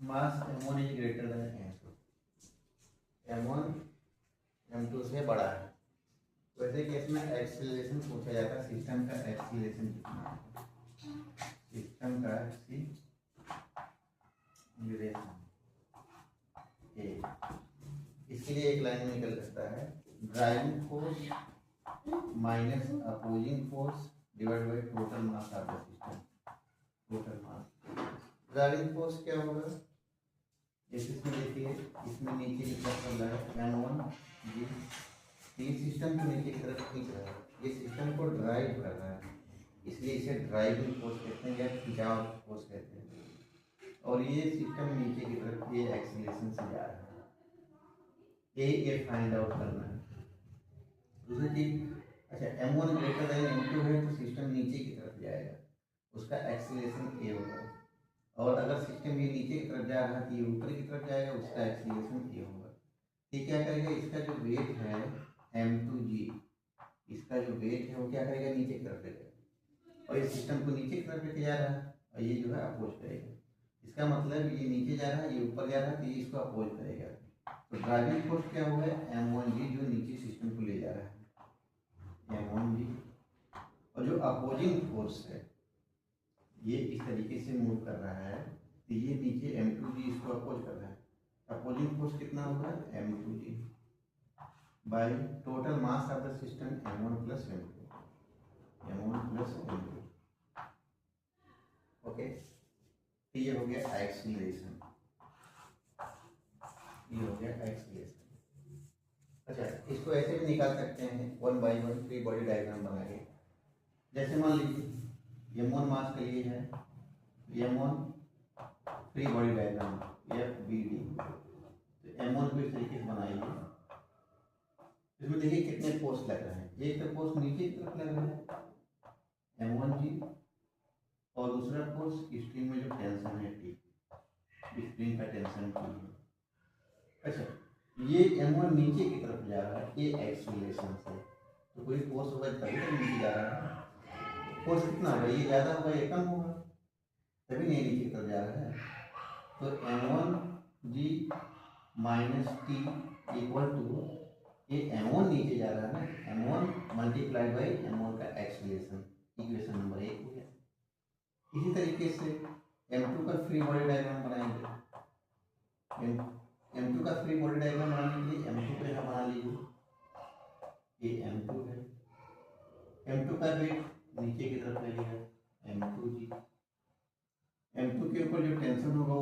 Mass m1 is greater than m2, m1 m2 से बड़ा है। वैसे केस में एक्सीलरेशन पूछा जाता है, सिस्टम का एक्सीलरेशन कितना है, सिस्टम का एक्सीलरेशन ए। इसके लिए एक लाइन में निकल सकता है, driving force minus opposing force divide by total mass of the system. Total mass, driving force क्या होगा, जैसे इसमें देखिए, इसमें नीचे की तरफ चल रहा है m1 जी, ये सिस्टम को नीचे की तरफ खींच रहा है, ये सिस्टम को ड्राइव कर रहा है, इसलिए इसे ड्राइविंग फोर्स कहते हैं या खिंचाव फोर्स कहते हैं। और ये सिस्टम नीचे की तरफ ये एक्सीलरेशन से जा रहा है, ये फाइंड आउट करना है। दूसरी चीज, अच्छा m1 ग्रेटर देन m2 है तो सिस्टम नीचे की तरफ जाएगा, उसका एक्सीलरेशन ए होगा। और अगर सिस्टम ये नीचे की तरफ जा रहा है तो ये ऊपर की तरफ जाएगा, उसका एक्सीलरेशन ए होगा। ये क्या करेगा, इसका जो वेट है m2g, इसका जो वेट है वो क्या करेगा, नीचे की तरफ लेगा, और ये सिस्टम को नीचे की तरफ लेके जा रहा है, और ये जो है अपोज करेगा। इसका मतलब ये नीचे जा रहा है, ये ऊपर जा रहा है, तो ये इसको अपोज करेगा। तो ड्राइविंग फोर्स क्या होगा, m1g जो नीचे सिस्टम को ले जा रहा है, m1g। और जो अपोजिंग फोर्स है ये इस तरीके से मूव कर रहा है, तो ये नीचे m2g इसको अपोज कर रहा है। अपोजिंग फोर्स कितना होगा, m2g by total mass of the system m1 plus m2, m1 plus m2। Okay, तो ये हो गया एक्सीलरेशन, ये हो गया एक्सीलरेशन। अच्छा, इसको ऐसे भी निकाल सकते हैं 1 बाई 1 फ्री बॉडी डायग्राम बना के। जैसे मान लीजिए m1 मास के लिए है, m1 free body diagram FBD, तो m1 को इस तरीके से बनाइए। इसमें देखिए कितने फोर्स लग रहे हैं, एक तो फोर्स नीचे की तरफ लग रहा है m1g, और दूसरा फोर्स स्प्रिंग में जो टेंशन है T, स्प्रिंग का टेंशन T है। अच्छा, ये m1 नीचे की तरफ जा रहा है, ये एक्सीलरेशन से, तो कोई फोर्स होगा तभी तो नीचे जा रहा है। फोर्स कितना होगा, ये ज़्यादा होगा ये कम होगा, तभी नहीं नीचे की तरफ जा रहा है। तो m1g minus T equal to, ये m1 नीचे जा रहा है ना, m1 मल्टीप्लाइड बाई m1 का एक्सीलरेशन, इक्वेशन नंबर 1 हो गया। इसी तरीके से m2 का फ्री बॉडी डायग्राम बनाएंगे। m2 का फ्री बॉडी डायग्राम बनाने के लिए m2 को यहाँ बना लीजिए, ये m2 है, m2 का वेट नीचे की तरफ लगेगा m2g, m2 के ऊपर जो टेंशन होगा